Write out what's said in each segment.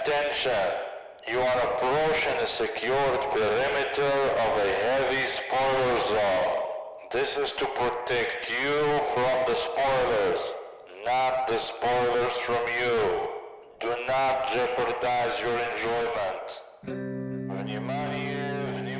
Attention! You are approaching a secured perimeter of a heavy spoiler zone. This is to protect you from the spoilers, not the spoilers from you. Do not jeopardize your enjoyment.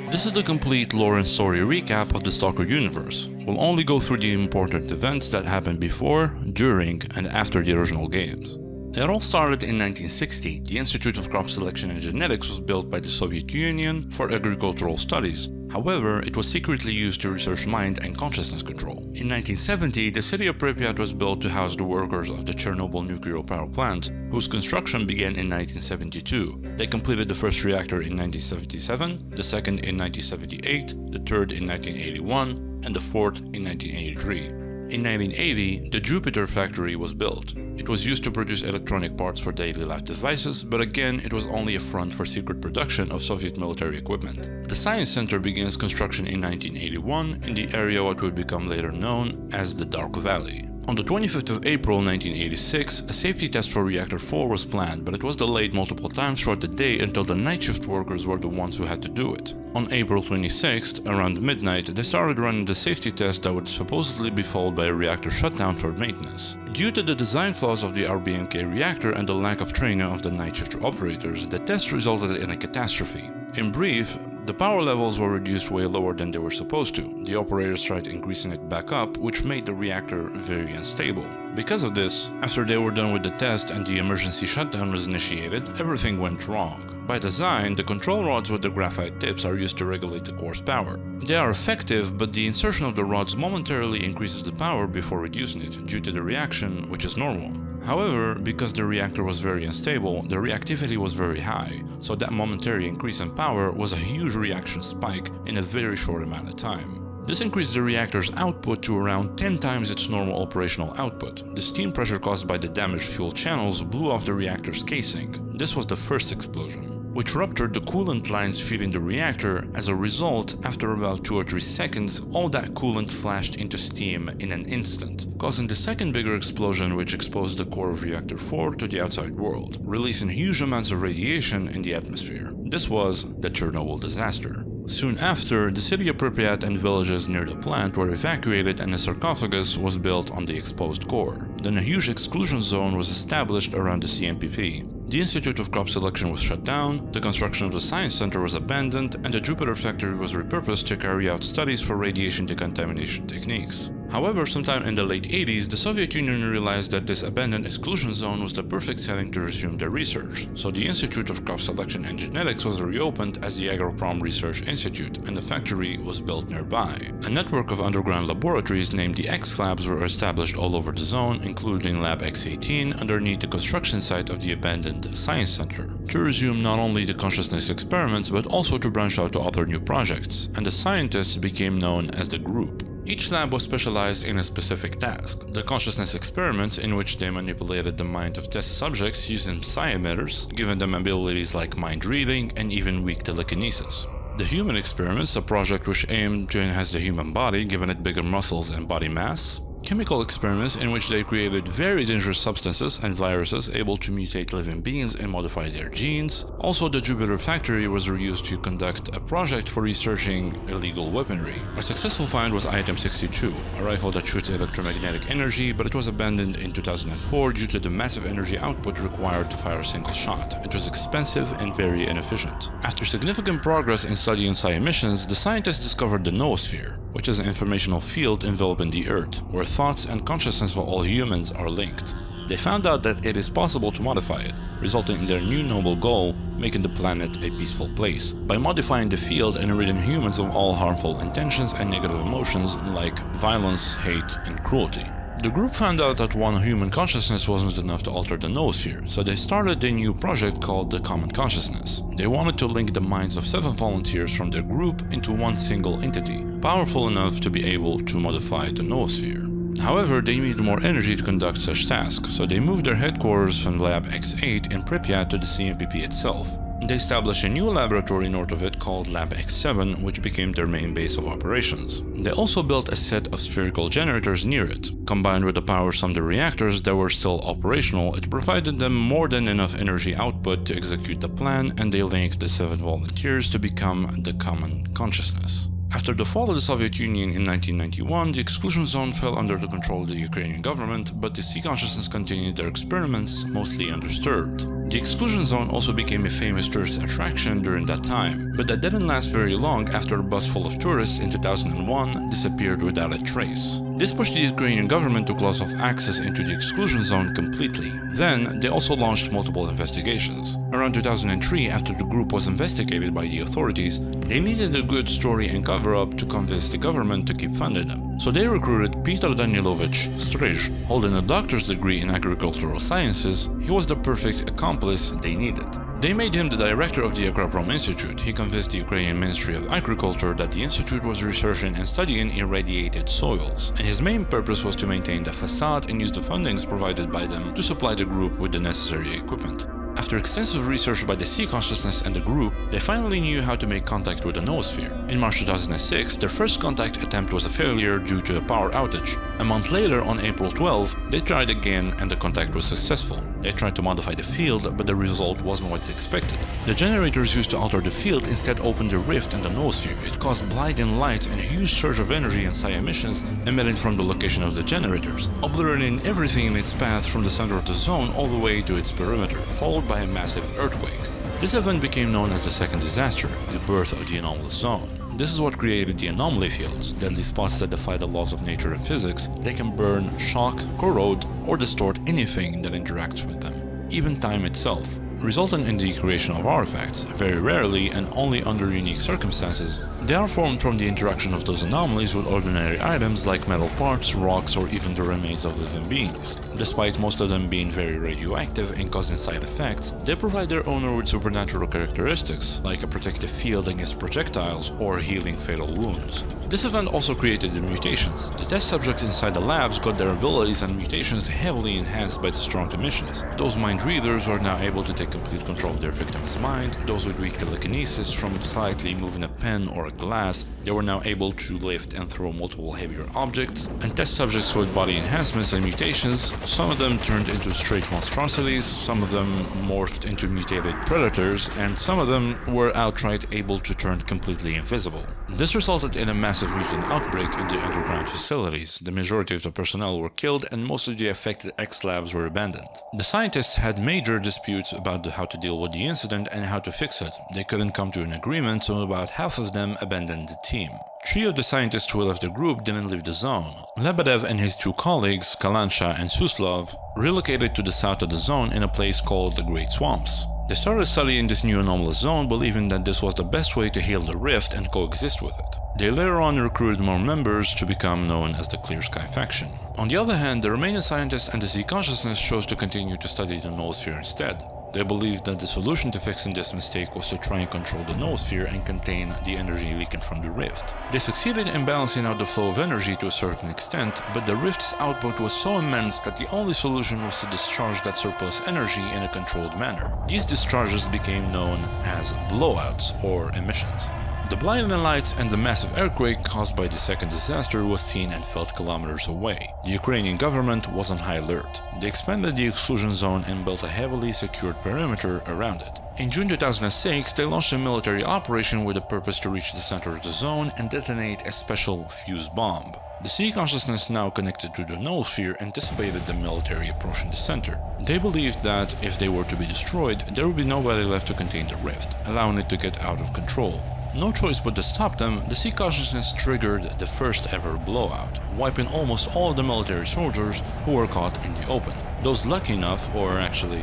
This is the complete lore and story recap of the Stalker universe. We'll only go through the important events that happened before, during, and after the original games. It all started in 1960. The Institute of Crop Selection and Genetics was built by the Soviet Union for agricultural studies. However, it was secretly used to research mind and consciousness control. In 1970, the city of Pripyat was built to house the workers of the Chernobyl nuclear power plant, whose construction began in 1972. They completed the first reactor in 1977, the second in 1978, the third in 1981, and the fourth in 1983. In 1980, the Jupiter factory was built. It was used to produce electronic parts for daily life devices, but again, it was only a front for secret production of Soviet military equipment. The Science Center begins construction in 1981 in the area what would become later known as the Dark Valley. On the 25th of April 1986, a safety test for Reactor 4 was planned, but it was delayed multiple times throughout the day until the night shift workers were the ones who had to do it. On April 26th, around midnight, they started running the safety test that would supposedly be followed by a reactor shutdown for maintenance. Due to the design flaws of the RBMK reactor and the lack of training of the night shift operators, the test resulted in a catastrophe. In brief, the power levels were reduced way lower than they were supposed to. The operators tried increasing it back up, which made the reactor very unstable. Because of this, after they were done with the test and the emergency shutdown was initiated, everything went wrong. By design, the control rods with the graphite tips are used to regulate the core's power. They are effective, but the insertion of the rods momentarily increases the power before reducing it, due to the reaction, which is normal. However, because the reactor was very unstable, the reactivity was very high, so that momentary increase in power was a huge reaction spike in a very short amount of time. This increased the reactor's output to around 10 times its normal operational output. The steam pressure caused by the damaged fuel channels blew off the reactor's casing. This was the first explosion, which ruptured the coolant lines feeding the reactor. As a result, after about 2 or 3 seconds, all that coolant flashed into steam in an instant, causing the second bigger explosion, which exposed the core of Reactor 4 to the outside world, releasing huge amounts of radiation in the atmosphere. This was the Chernobyl disaster. Soon after, the city of Pripyat and villages near the plant were evacuated and a sarcophagus was built on the exposed core. Then a huge exclusion zone was established around the CMPP. The Institute of Crop Selection was shut down, the construction of the Science Center was abandoned, and the Jupiter factory was repurposed to carry out studies for radiation decontamination techniques. However, sometime in the late 80s, the Soviet Union realized that this abandoned exclusion zone was the perfect setting to resume their research, so the Institute of Crop Selection and Genetics was reopened as the Agroprom Research Institute, and the factory was built nearby. A network of underground laboratories named the X Labs were established all over the zone, including Lab X18 underneath the construction site of the abandoned Science Center, to resume not only the consciousness experiments but also to branch out to other new projects, and the scientists became known as the Group. Each lab was specialized in a specific task. The consciousness experiments, in which they manipulated the mind of test subjects using psi emitters, giving them abilities like mind reading and even weak telekinesis. The human experiments, a project which aimed to enhance the human body, giving it bigger muscles and body mass. Chemical experiments, in which they created very dangerous substances and viruses able to mutate living beings and modify their genes. Also, the Jupiter factory was reused to conduct a project for researching illegal weaponry. A successful find was Item 62, a rifle that shoots electromagnetic energy, but it was abandoned in 2004 due to the massive energy output required to fire a single shot. It was expensive and very inefficient. After significant progress in studying psi emissions, the scientists discovered the noosphere, which is an informational field enveloping the Earth, where thoughts and consciousness of all humans are linked. They found out that it is possible to modify it, resulting in their new noble goal, making the planet a peaceful place, by modifying the field and ridding humans of all harmful intentions and negative emotions like violence, hate, and cruelty. The group found out that one human consciousness wasn't enough to alter the noosphere, so they started a new project called the Common Consciousness. They wanted to link the minds of 7 volunteers from their group into one single entity, powerful enough to be able to modify the noosphere. However, they needed more energy to conduct such tasks, so they moved their headquarters from Lab X8 in Pripyat to the CMPP itself. They established a new laboratory north of it called Lab X7, which became their main base of operations. They also built a set of spherical generators near it. Combined with the power from the reactors that were still operational, it provided them more than enough energy output to execute the plan, and they linked the 7 volunteers to become the common consciousness. After the fall of the Soviet Union in 1991, the exclusion zone fell under the control of the Ukrainian government, but the sea consciousness continued their experiments, mostly undisturbed. The exclusion zone also became a famous tourist attraction during that time, but that didn't last very long after a bus full of tourists in 2001 disappeared without a trace. This pushed the Ukrainian government to close off access into the exclusion zone completely. Then, they also launched multiple investigations. Around 2003, after the group was investigated by the authorities, they needed a good story and cover-up to convince the government to keep funding them. So they recruited Peter Danilovich Stryj. Holding a doctor's degree in agricultural sciences, he was the perfect accomplice they needed. They made him the director of the Agroprom Institute. He convinced the Ukrainian Ministry of Agriculture that the institute was researching and studying irradiated soils, and his main purpose was to maintain the facade and use the fundings provided by them to supply the group with the necessary equipment. After extensive research by the Sea Consciousness and the group, they finally knew how to make contact with the noosphere. In March 2006, their first contact attempt was a failure due to a power outage. A month later, on April 12, they tried again and the contact was successful. They tried to modify the field, but the result wasn't what they expected. The generators used to alter the field instead opened a rift in the noosphere. It caused blinding lights and a huge surge of energy and psi emissions emitting from the location of the generators, obliterating everything in its path from the center of the zone all the way to its perimeter, followed by a massive earthquake. This event became known as the second disaster, the birth of the anomalous zone. This is what created the anomaly fields, deadly spots that defy the laws of nature and physics. They can burn, shock, corrode, or distort anything that interacts with them, even time itself, resulting in the creation of artifacts. Very rarely, and only under unique circumstances, they are formed from the interaction of those anomalies with ordinary items like metal parts, rocks, or even the remains of living beings. Despite most of them being very radioactive and causing side effects, they provide their owner with supernatural characteristics, like a protective field against projectiles or healing fatal wounds. This event also created the mutations. The test subjects inside the labs got their abilities and mutations heavily enhanced by the strong emissions. Those mind readers were now able to take complete control of their victim's mind. Those with weak telekinesis from slightly moving a pen or a glass, they were now able to lift and throw multiple heavier objects. And test subjects with body enhancements and mutations, some of them turned into straight monstrosities, some of them morphed into mutated predators, and some of them were outright able to turn completely invisible. This resulted in a massive mutant outbreak in the underground facilities. The majority of the personnel were killed and most of the affected X-labs were abandoned. The scientists had major disputes about how to deal with the incident and how to fix it. They couldn't come to an agreement, so about half of them abandoned the team. 3 of the scientists who left the group didn't leave the zone. Lebedev and his 2 colleagues, Kalansha and Suslov, relocated to the south of the zone in a place called the Great Swamps. They started studying this new anomalous zone, believing that this was the best way to heal the rift and coexist with it. They later on recruited more members to become known as the Clear Sky faction. On the other hand, the remaining scientists and the Sea Consciousness chose to continue to study the noosphere instead. They believed that the solution to fixing this mistake was to try and control the noosphere and contain the energy leaking from the rift. They succeeded in balancing out the flow of energy to a certain extent, but the rift's output was so immense that the only solution was to discharge that surplus energy in a controlled manner. These discharges became known as blowouts or emissions. The blinding lights and the massive earthquake caused by the second disaster was seen and felt kilometers away. The Ukrainian government was on high alert. They expanded the exclusion zone and built a heavily secured perimeter around it. In June 2006, they launched a military operation with the purpose to reach the center of the zone and detonate a special fuse bomb. The Sea Consciousness, now connected to the noosphere, anticipated the military approaching the center. They believed that if they were to be destroyed, there would be nobody left to contain the rift, allowing it to get out of control. No choice but to stop them, the Sea Consciousness triggered the first ever blowout, wiping almost all of the military soldiers who were caught in the open. Those lucky enough, or actually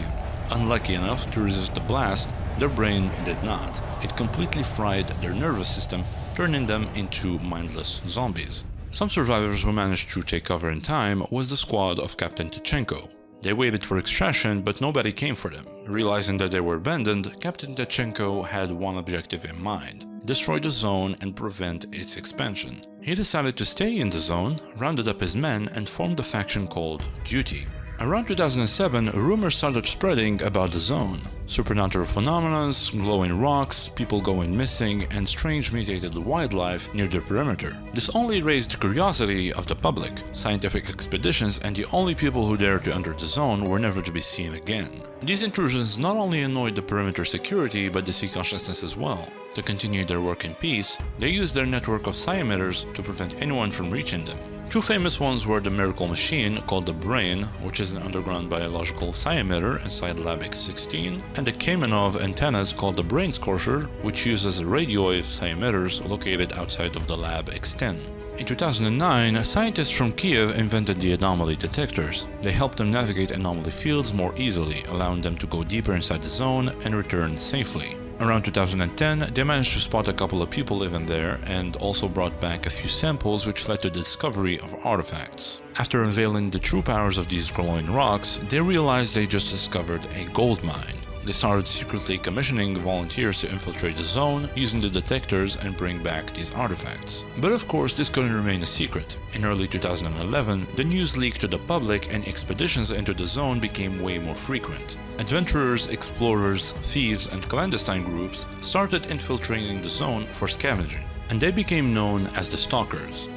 unlucky enough, to resist the blast, their brain did not. It completely fried their nervous system, turning them into mindless zombies. Some survivors who managed to take cover in time was the squad of Captain Tchenko. They waited for extraction, but nobody came for them. Realizing that they were abandoned, Captain Tchenko had one objective in mind: destroy the zone and prevent its expansion. He decided to stay in the zone, rounded up his men, and formed a faction called Duty. Around 2007, rumors started spreading about the zone. supernatural phenomena, glowing rocks, people going missing, and strange mutated wildlife near the perimeter. This only raised the curiosity of the public. Scientific expeditions and the only people who dared to enter the zone were never to be seen again. These intrusions not only annoyed the perimeter security but the sea consciousness as well. To continue their work in peace, they used their network of psi emitters to prevent anyone from reaching them. Two famous ones were the miracle machine called the Brain, which is an underground biological psi emitter inside Lab X16, and the Kamenov antennas called the Brain Scorcher, which uses radio wave psi emitters located outside of the Lab X10. In 2009, scientists from Kiev invented the anomaly detectors. They helped them navigate anomaly fields more easily, allowing them to go deeper inside the zone and return safely. Around 2010, they managed to spot a couple of people living there and also brought back a few samples, which led to the discovery of artifacts. After unveiling the true powers of these glowing rocks, they realized they just discovered a gold mine. They started secretly commissioning volunteers to infiltrate the zone, using the detectors and bring back these artifacts. But of course, this couldn't remain a secret. In early 2011, the news leaked to the public and expeditions into the zone became way more frequent. Adventurers, explorers, thieves, and clandestine groups started infiltrating the zone for scavenging, and they became known as the Stalkers.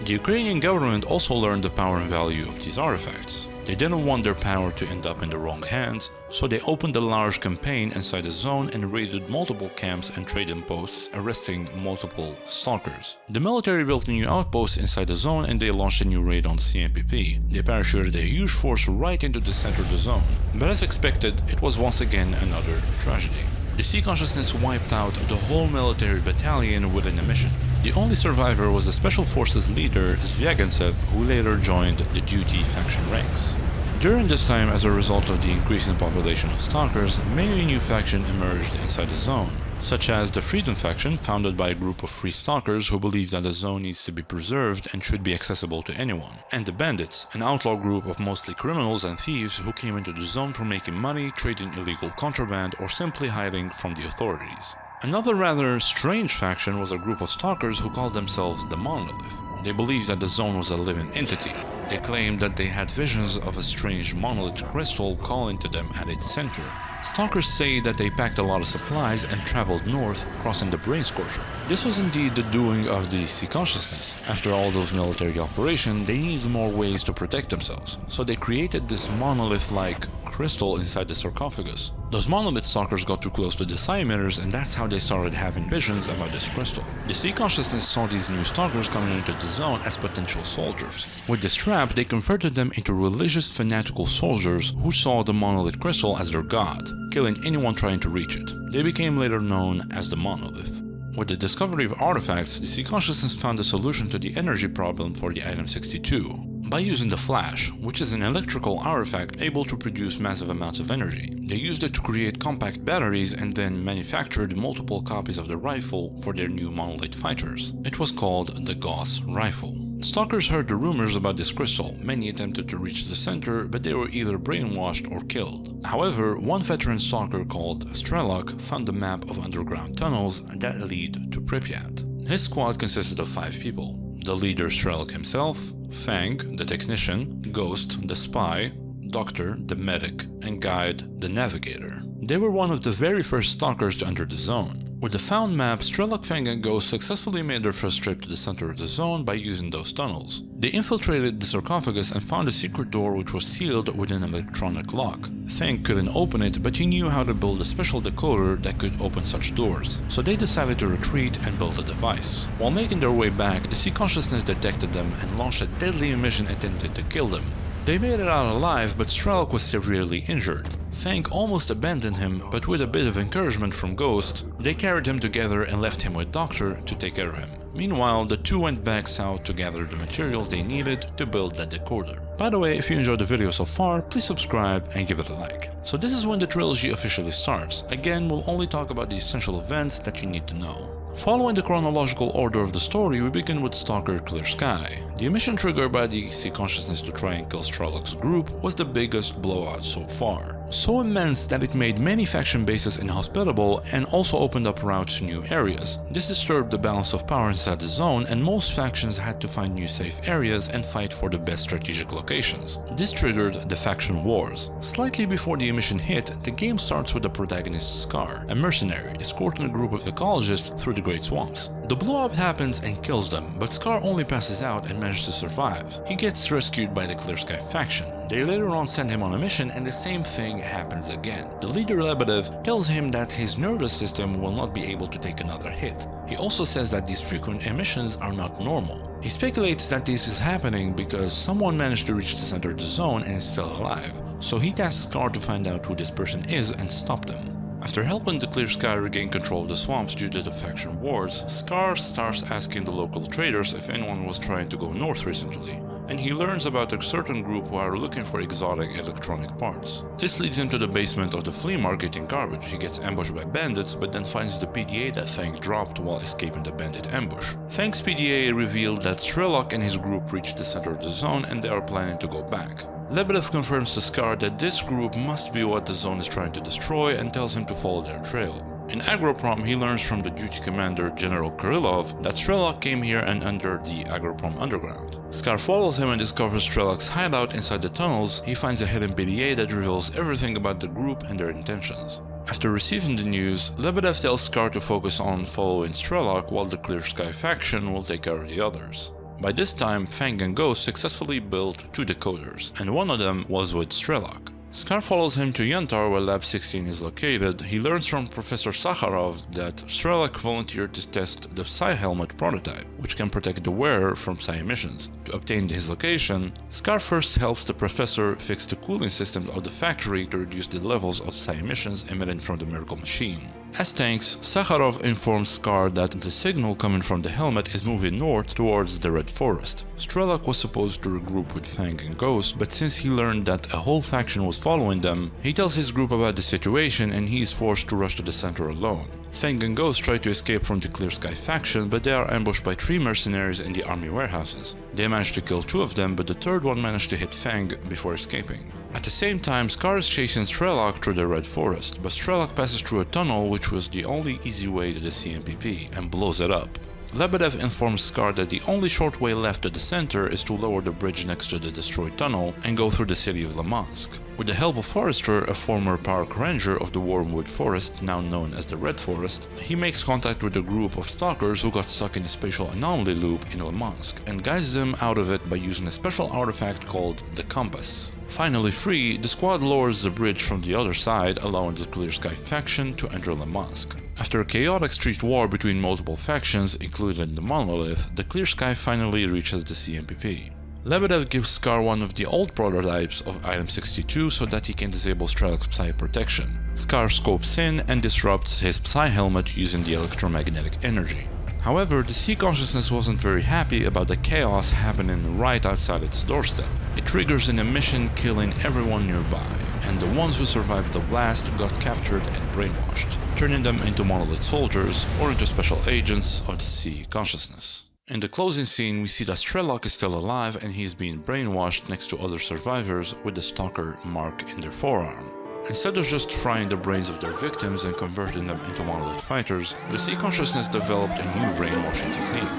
The Ukrainian government also learned the power and value of these artifacts. They didn't want their power to end up in the wrong hands, so they opened a large campaign inside the zone and raided multiple camps and trading posts, arresting multiple stalkers. The military built a new outpost inside the zone and they launched a new raid on the CMPP. They parachuted a huge force right into the center of the zone. But as expected, it was once again another tragedy. The sea consciousness wiped out the whole military battalion within a mission. The only survivor was the Special Forces leader Zvyagintsev, who later joined the duty faction ranks. During this time, as a result of the increasing population of stalkers, many new factions emerged inside the zone, such as the Freedom faction, founded by a group of free stalkers who believe that the zone needs to be preserved and should be accessible to anyone, and the Bandits, an outlaw group of mostly criminals and thieves who came into the zone for making money, trading illegal contraband, or simply hiding from the authorities. Another rather strange faction was a group of stalkers who called themselves the Monolith. They believed that the zone was a living entity. They claimed that they had visions of a strange monolith crystal calling to them at its center. Stalkers say that they packed a lot of supplies and traveled north, crossing the Brain Scorcher. This was indeed the doing of the sea consciousness. After all those military operations, they needed more ways to protect themselves, so they created this monolith-like crystal inside the sarcophagus. Those monolith stalkers got too close to the psi emitters, and that's how they started having visions about this crystal. The sea consciousness saw these new stalkers coming into the zone as potential soldiers. With this trap, they converted them into religious fanatical soldiers who saw the monolith crystal as their god, killing anyone trying to reach it. They became later known as the Monolith. With the discovery of artifacts, the sea consciousness found a solution to the energy problem for the Item 62 by using the Flash, which is an electrical artifact able to produce massive amounts of energy. They used it to create compact batteries and then manufactured multiple copies of the rifle for their new Monolith fighters. It was called the Gauss Rifle. Stalkers heard the rumors about this crystal. Many attempted to reach the center, but they were either brainwashed or killed. However, one veteran stalker called S.T.A.L.K.E.R found a map of underground tunnels that lead to Pripyat. His squad consisted of 5 people: the leader S.T.A.L.K.E.R himself, Fang, the technician, Ghost, the spy, Doctor, the medic, and Guide, the navigator. They were one of the very first stalkers to enter the zone. With the found map, S.T.A.L.K.E.R, Fang, and Ghost successfully made their first trip to the center of the zone by using those tunnels. They infiltrated the sarcophagus and found a secret door which was sealed with an electronic lock. Fang couldn't open it, but he knew how to build a special decoder that could open such doors, so they decided to retreat and build a device. While making their way back, the sea consciousness detected them and launched a deadly mission intended to kill them. They made it out alive, but S.T.A.L.K.E.R was severely injured. Fang almost abandoned him, but with a bit of encouragement from Ghost, they carried him together and left him with Doctor to take care of him. Meanwhile, the two went back south to gather the materials they needed to build that decoder. By the way, if you enjoyed the video so far, please subscribe and give it a like. So this is when the trilogy officially starts. Again, we'll only talk about the essential events that you need to know. Following the chronological order of the story, we begin with Stalker Clear Sky. The mission triggered by the sea consciousness to try and kill S.T.A.L.K.E.R.'s group was the biggest blowout so far. So immense that it made many faction bases inhospitable and also opened up routes to new areas. This disturbed the balance of power inside inside the zone, and most factions had to find new safe areas and fight for the best strategic locations. This triggered the faction wars. Slightly before the mission hit, the game starts with the protagonist S.T.A.L.K.E.R, a mercenary escorting a group of ecologists through the Great Swamps. The blow-up happens and kills them, but S.T.A.L.K.E.R only passes out and manages to survive. He gets rescued by the Clear-Sky faction. They later on send him on a mission, and the same thing happens again. The leader Lebedev tells him that his nervous system will not be able to take another hit. He also says that these frequent emissions are not normal. He speculates that this is happening because someone managed to reach the center of the zone and is still alive, so he tasks S.T.A.L.K.E.R to find out who this person is and stop them. After helping the Clear-Sky regain control of the swamps due to the faction wars, S.T.A.L.K.E.R starts asking the local traders if anyone was trying to go north recently, and he learns about a certain group who are looking for exotic electronic parts. This leads him to the basement of the flea market in garbage. He gets ambushed by bandits, but then finds the PDA that Fang dropped while escaping the bandit ambush. Fang's PDA revealed that S.T.A.L.K.E.R and his group reached the center of the zone and they are planning to go back. Lebedev confirms to S.T.A.L.K.E.R that this group must be what the zone is trying to destroy and tells him to follow their trail. In Agroprom, he learns from the duty commander General Kirillov that S.T.A.L.K.E.R came here and entered the Agroprom underground. S.T.A.L.K.E.R follows him and discovers S.T.A.L.K.E.'s hideout inside the tunnels. He finds a hidden PDA that reveals everything about the group and their intentions. After receiving the news, Lebedev tells S.T.A.L.K.E.R to focus on following S.T.A.L.K.E.R while the Clear-Sky faction will take care of the others. By this time, Fang and Ghost successfully built 2 decoders, and one of them was with S.T.A.L.K.E.R. S.T.A.L.K.E.R follows him to Yantar where Lab 16 is located. He learns from Professor Sakharov that S.T.A.L.K.E.R volunteered to test the Psy Helmet prototype, which can protect the wearer from Psy emissions. To obtain his location, S.T.A.L.K.E.R first helps the professor fix the cooling system of the factory to reduce the levels of Psy emissions emitted from the miracle machine. As tanks, Sakharov informs S.T.A.L.K.E.R that the signal coming from the helmet is moving north towards the Red Forest. S.T.A.L.K.E.R was supposed to regroup with Fang and Ghost, but since he learned that a whole faction was following them, he tells his group about the situation and he is forced to rush to the center alone. Fang and Ghost try to escape from the Clear-Sky faction, but they are ambushed by 3 mercenaries in the army warehouses. They manage to kill 2 of them, but the third one managed to hit Fang before escaping. At the same time, S.T.A.L.K.E.R is chasing S.T.A.L.K.E.R through the Red Forest, but S.T.A.L.K.E.R passes through a tunnel which was the only easy way to the CMPP, and blows it up. Lebedev informs S.T.A.L.K.E.R that the only short way left to the center is to lower the bridge next to the destroyed tunnel and go through the city of Lamask. With the help of Forrester, a former park ranger of the Wormwood Forest, now known as the Red Forest, he makes contact with a group of stalkers who got stuck in a spatial anomaly loop in Lamask and guides them out of it by using a special artifact called the Compass. Finally free, the squad lowers the bridge from the other side, allowing the Clear-Sky faction to enter Lamask. After a chaotic street war between multiple factions, including the Monolith, the Clear-Sky finally reaches the CMPP. Lebedev gives S.T.A.L.K.E.R one of the old prototypes of Item 62 so that he can disable S.T.A.L.K.E.'s Psy protection. S.T.A.L.K.E.R scopes in and disrupts his Psy helmet using the electromagnetic energy. However, the Sea Consciousness wasn't very happy about the chaos happening right outside its doorstep. It triggers an emission killing everyone nearby, and the ones who survived the blast got captured and brainwashed, turning them into Monolith soldiers or into special agents of the Sea Consciousness. In the closing scene, we see that S.T.A.L.K.E.R is still alive and he's being brainwashed next to other survivors with the Stalker mark in their forearm. Instead of just frying the brains of their victims and converting them into Monolith fighters, the Sea Consciousness developed a new brainwashing technique.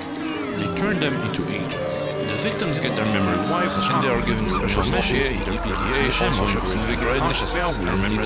They turn them into agents. The victims get their memory wiped and they are given special messages in their PDA, also including consciousness. I remember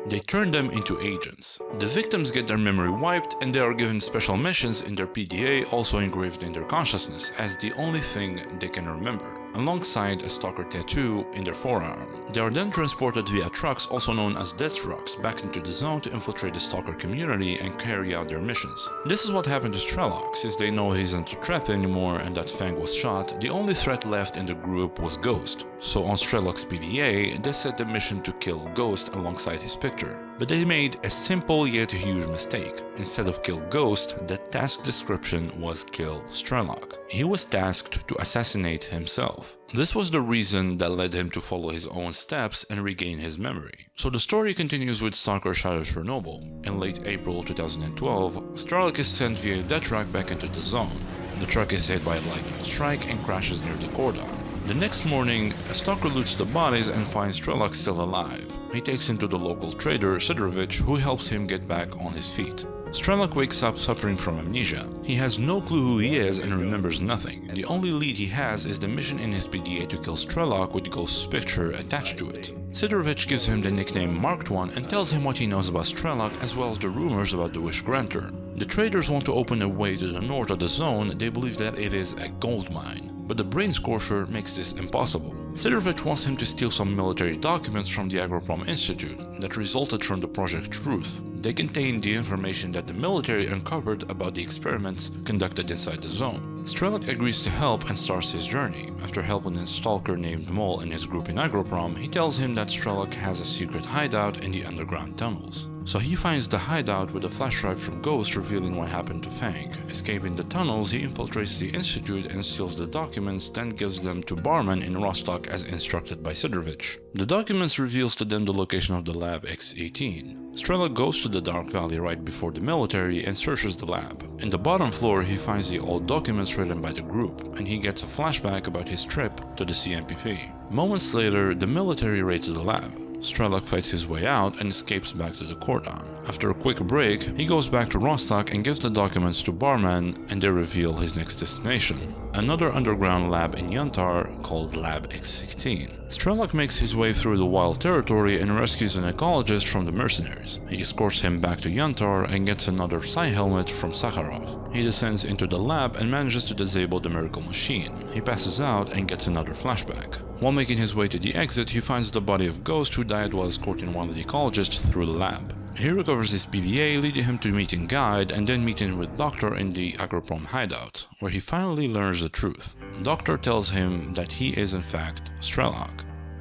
They turn them into agents. The victims get their memory wiped and they are given special missions in their PDA, also engraved in their consciousness, as the only thing they can remember, alongside a Stalker tattoo in their forearm. They are then transported via trucks, also known as death trucks, back into the zone to infiltrate the Stalker community and carry out their missions. This is what happened to S.T.A.L.K.E.R. Since they know he isn't a threat anymore and that Fang was shot, the only threat left in the group was Ghost. So on S.T.A.L.K.E.'s PDA, they set the mission to kill Ghost alongside his picture. But they made a simple yet huge mistake. Instead of kill Ghost, the task description was kill S.T.A.L.K.E.R. He was tasked to assassinate himself. This was the reason that led him to follow his own steps and regain his memory. So the story continues with Stalker Shadow Chernobyl. In late April 2012, S.T.A.L.K.E.R is sent via a death truck back into the zone. The truck is hit by a lightning strike and crashes near the cordon. The next morning, a stalker loots the bodies and finds S.T.A.L.K.E.R still alive. He takes him to the local trader, Sidorovich, who helps him get back on his feet. S.T.A.L.K.E.R wakes up suffering from amnesia. He has no clue who he is and remembers nothing. The only lead he has is the mission in his PDA to kill S.T.A.L.K.E.R with Ghost's picture attached to it. Sidorovich gives him the nickname Marked One and tells him what he knows about S.T.A.L.K.E.R as well as the rumors about the Wish Granter. The traders want to open a way to the north of the zone. They believe that it is a gold mine, but the brain scorcher makes this impossible. Sidorovich wants him to steal some military documents from the Agroprom Institute that resulted from the Project Truth. They contain the information that the military uncovered about the experiments conducted inside the zone. S.T.A.L.K.E.R agrees to help and starts his journey. After helping a stalker named Mol and his group in Agroprom, he tells him that S.T.A.L.K.E.R has a secret hideout in the underground tunnels. So he finds the hideout with a flash drive from Ghost revealing what happened to Fang. Escaping the tunnels, he infiltrates the institute and steals the documents, then gives them to Barman in Rostock as instructed by Sidorovich. The documents reveals to them the location of the lab X-18. S.T.A.L.K.E.R goes to the Dark Valley right before the military and searches the lab. In the bottom floor, he finds the old documents written by the group, and he gets a flashback about his trip to the CMPP. Moments later, the military raids the lab. S.T.A.L.K.E.R fights his way out and escapes back to the cordon. After a quick break, he goes back to Rostock and gives the documents to Barman, and they reveal his next destination, another underground lab in Yantar called Lab X-16. S.T.A.L.K.E.R makes his way through the wild territory and rescues an ecologist from the mercenaries. He escorts him back to Yantar and gets another psi helmet from Sakharov. He descends into the lab and manages to disable the miracle machine. He passes out and gets another flashback. While making his way to the exit, he finds the body of Ghost, who died while escorting one of the ecologists through the lab. He recovers his PDA, leading him to meeting Guide and then meeting with Dr. in the Agroprom hideout, where he finally learns the truth. Dr. tells him that he is in fact S.T.A.L.K.E.R.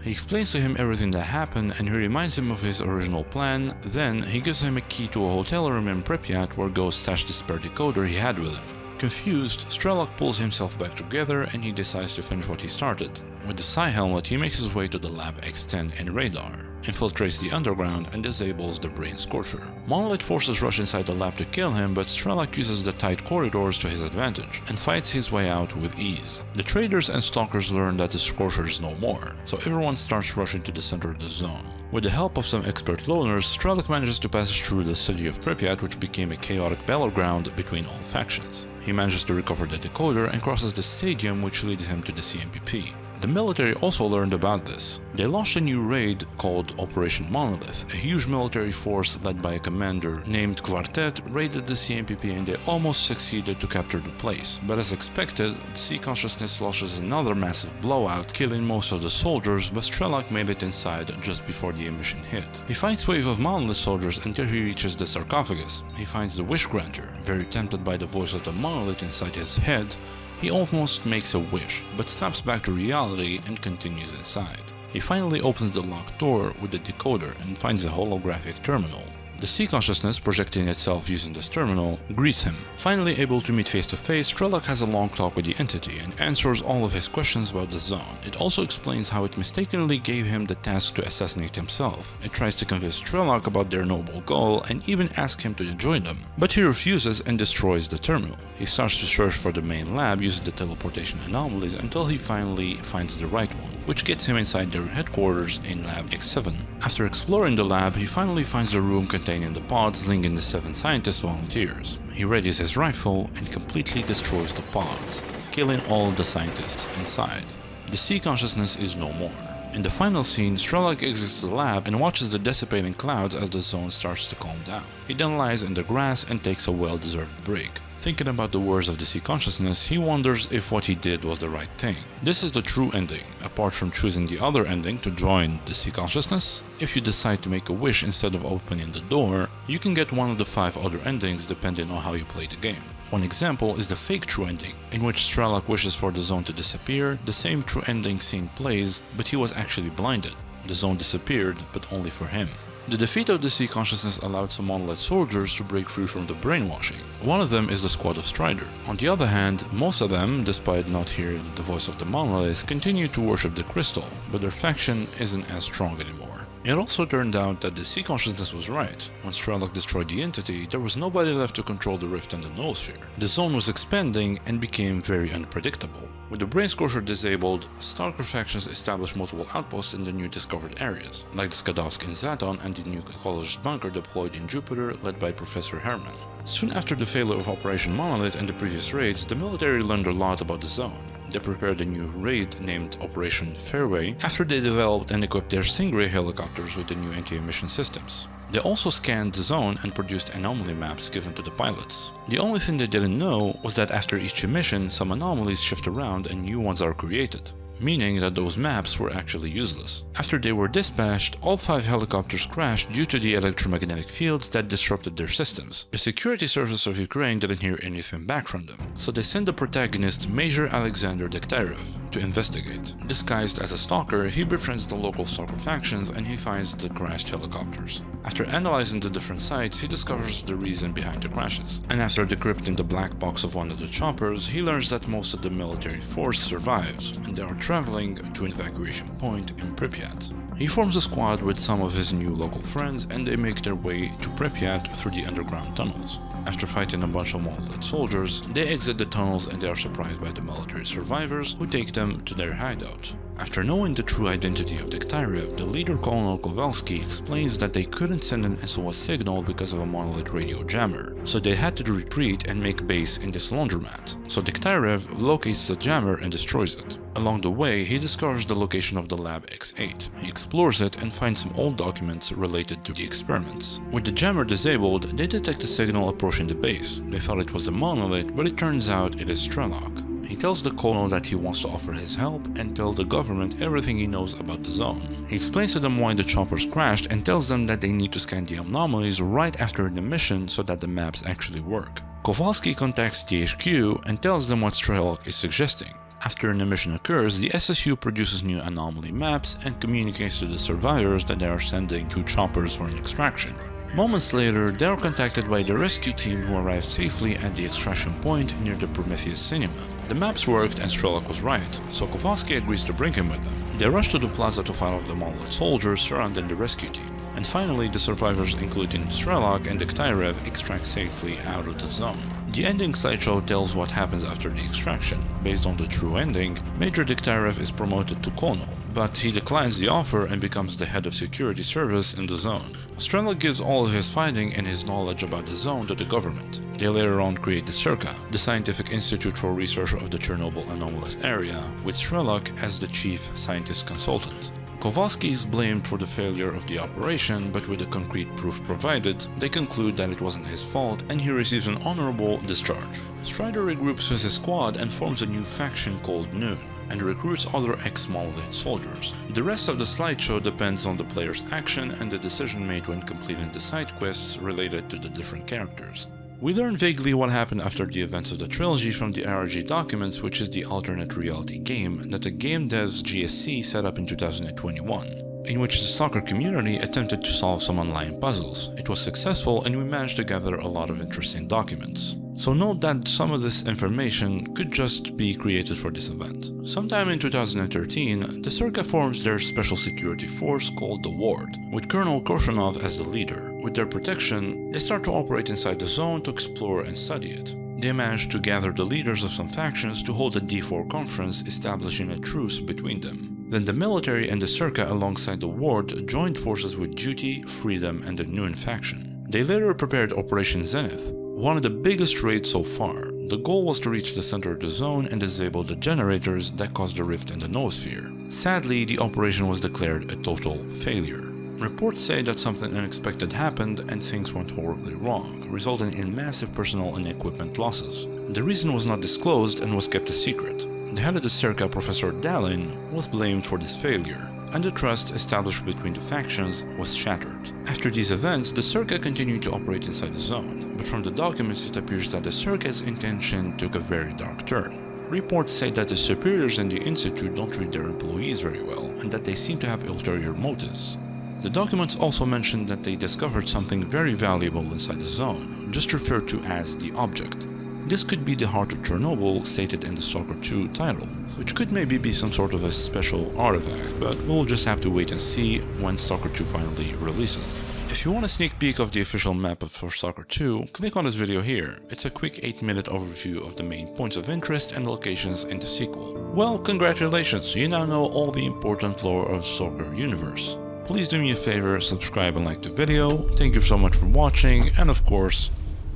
He explains to him everything that happened and he reminds him of his original plan. Then he gives him a key to a hotel room in Pripyat where Ghost stashed the spare decoder he had with him. Confused, S.T.A.L.K.E.R pulls himself back together and he decides to finish what he started. With the psi helmet, he makes his way to the Lab X-10 in Radar, infiltrates the underground and disables the brain scorcher. Monolith forces rush inside the lab to kill him, but S.T.A.L.K.E.R uses the tight corridors to his advantage and fights his way out with ease. The traders and stalkers learn that the scorcher is no more, so everyone starts rushing to the center of the zone. With the help of some expert loners, S.T.A.L.K.E.R manages to pass through the city of Pripyat, which became a chaotic battleground between all factions. He manages to recover the decoder and crosses the stadium, which leads him to the CMPP. The military also learned about this. They launched a new raid called Operation Monolith. A huge military force led by a commander named Quartet raided the CMPP and they almost succeeded to capture the place. But as expected, the Sea Consciousness launches another massive blowout, killing most of the soldiers, but S.T.A.L.K.E.R made it inside just before the emission hit. He fights a wave of Monolith soldiers until he reaches the sarcophagus. He finds the Wish Granter. Very tempted by the voice of the Monolith inside his head, he almost makes a wish, but snaps back to reality and continues inside. He finally opens the locked door with the decoder and finds a holographic terminal. The Sea Consciousness, projecting itself using this terminal, greets him. Finally able to meet face to face, S.T.A.L.K.E.R has a long talk with the entity and answers all of his questions about the zone. It also explains how it mistakenly gave him the task to assassinate himself. It tries to convince S.T.A.L.K.E.R about their noble goal and even ask him to join them. But he refuses and destroys the terminal. He starts to search for the main lab using the teleportation anomalies until he finally finds the right one, which gets him inside their headquarters in Lab X7. After exploring the lab, he finally finds a room containing the pods linking the 7 scientist volunteers. He readies his rifle and completely destroys the pods, killing all the scientists inside. The Sea Consciousness is no more. In the final scene, S.T.A.L.K.E.R exits the lab and watches the dissipating clouds as the zone starts to calm down. He then lies in the grass and takes a well-deserved break. Thinking about the words of the Sea Consciousness, he wonders if what he did was the right thing. This is the true ending. Apart from choosing the other ending to join the Sea Consciousness, if you decide to make a wish instead of opening the door, you can get one of the 5 other endings depending on how you play the game. One example is the fake true ending, in which S.T.A.L.K.E.R wishes for the zone to disappear. The same true ending scene plays, but he was actually blinded. The zone disappeared, but only for him. The defeat of the Sea Consciousness allowed some Monolith soldiers to break free from the brainwashing. One of them is the squad of Strider. On the other hand, most of them, despite not hearing the voice of the Monolith, continue to worship the crystal, but their faction isn't as strong anymore. It also turned out that the sea consciousness was right. When S.T.A.L.K.E.R destroyed the entity, there was nobody left to control the rift and the noosphere. The zone was expanding and became very unpredictable. With the brain scorcher disabled, Stalker factions established multiple outposts in the new discovered areas, like the Skadovsk in Zaton and the new CloZ bunker deployed in Jupiter led by Professor Herman. Soon after the failure of Operation Monolith and the previous raids, the military learned a lot about the zone. They prepared a new raid named Operation Fairway after they developed and equipped their Stingray helicopters with the new anti-emission systems. They also scanned the zone and produced anomaly maps given to the pilots. The only thing they didn't know was that after each emission, some anomalies shift around and new ones are created, meaning that those maps were actually useless. After they were dispatched, all 5 helicopters crashed due to the electromagnetic fields that disrupted their systems. The security service of Ukraine didn't hear anything back from them, so they sent the protagonist Major Alexander Dekhtyarev to investigate. Disguised as a stalker, he befriends the local stalker factions and he finds the crashed helicopters. After analyzing the different sites, he discovers the reason behind the crashes. And after decrypting the black box of one of the choppers, he learns that most of the military force survived, and they are traveling to an evacuation point in Pripyat. He forms a squad with some of his new local friends and they make their way to Pripyat through the underground tunnels. After fighting a bunch of monolith soldiers, they exit the tunnels and they are surprised by the military survivors who take them to their hideout. After knowing the true identity of Dekhtyarev, the leader Colonel Kowalski explains that they couldn't send an SOS signal because of a monolith radio jammer, so they had to retreat and make base in this laundromat. So Dekhtyarev locates the jammer and destroys it. Along the way, he discovers the location of the Lab X8. He explores it and finds some old documents related to the experiments. With the jammer disabled, they detect a signal approaching the base. They thought it was the monolith, but it turns out it is S.T.A.L.K.E.R. He tells the colonel that he wants to offer his help and tell the government everything he knows about the zone. He explains to them why the choppers crashed and tells them that they need to scan the anomalies right after the mission so that the maps actually work. Kowalski contacts THQ and tells them what S.T.A.L.K.E.R is suggesting. After an emission occurs, the SSU produces new anomaly maps and communicates to the survivors that they are sending 2 choppers for an extraction. Moments later, they are contacted by the rescue team who arrived safely at the extraction point near the Prometheus cinema. The maps worked and S.T.A.L.K.E.R was right, so Kowalski agrees to bring him with them. They rush to the plaza to fight off the monolith soldiers surrounding the rescue team. And finally, the survivors, including S.T.A.L.K.E.R and Dekhtyarev, extract safely out of the zone. The ending slideshow tells what happens after the extraction. Based on the true ending, Major Dekhtyarev is promoted to colonel, but he declines the offer and becomes the head of security service in the zone. S.T.A.L.K.E.R gives all of his fighting and his knowledge about the zone to the government. They later on create the S.T.A.L.K.E.R, the Scientific Institute for Research of the Chernobyl anomalous area, with S.T.A.L.K.E.R as the chief scientist consultant. Kowalski is blamed for the failure of the operation, but with the concrete proof provided, they conclude that it wasn't his fault and he receives an honorable discharge. Strider regroups with his squad and forms a new faction called Noon, and recruits other ex-monolith soldiers. The rest of the slideshow depends on the player's action and the decision made when completing the side quests related to the different characters. We learn vaguely what happened after the events of the trilogy from the ARG documents, which is the alternate reality game that the game devs GSC set up in 2021, in which the Stalker community attempted to solve some online puzzles. It was successful and we managed to gather a lot of interesting documents. So note that some of this information could just be created for this event. Sometime in 2013, the S.T.A.L.K.E.R forms their special security force called the Ward, with Colonel Korshunov as the leader. With their protection, they start to operate inside the zone to explore and study it. They manage to gather the leaders of some factions to hold a D4 conference establishing a truce between them. Then the military and the S.T.A.L.K.E.R alongside the Ward joined forces with Duty, Freedom and the Noon faction. They later prepared Operation Zenith, one of the biggest raids so far. The goal was to reach the center of the zone and disable the generators that caused the rift in the noosphere. Sadly, the operation was declared a total failure. Reports say that something unexpected happened and things went horribly wrong, resulting in massive personnel and equipment losses. The reason was not disclosed and was kept a secret. The head of the S.T.A.L.K.E.R, Professor Dalin, was blamed for this failure, and the trust established between the factions was shattered. After these events, the S.T.A.L.K.E.R continued to operate inside the zone, but from the documents it appears that the S.T.A.L.K.E.R's intention took a very dark turn. Reports say that the superiors in the Institute don't treat their employees very well, and that they seem to have ulterior motives. The documents also mention that they discovered something very valuable inside the zone, just referred to as the object. This could be the heart of Chernobyl stated in the Stalker 2 title, which could maybe be some sort of a special artifact, but we'll just have to wait and see when Stalker 2 finally releases. If you want a sneak peek of the official map for Stalker 2, click on this video here. It's a quick 8-minute overview of the main points of interest and locations in the sequel. Well, congratulations, you now know all the important lore of Stalker universe. Please do me a favor, subscribe and like the video. Thank you so much for watching, and of course,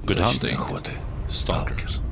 good hunting, Stalkers.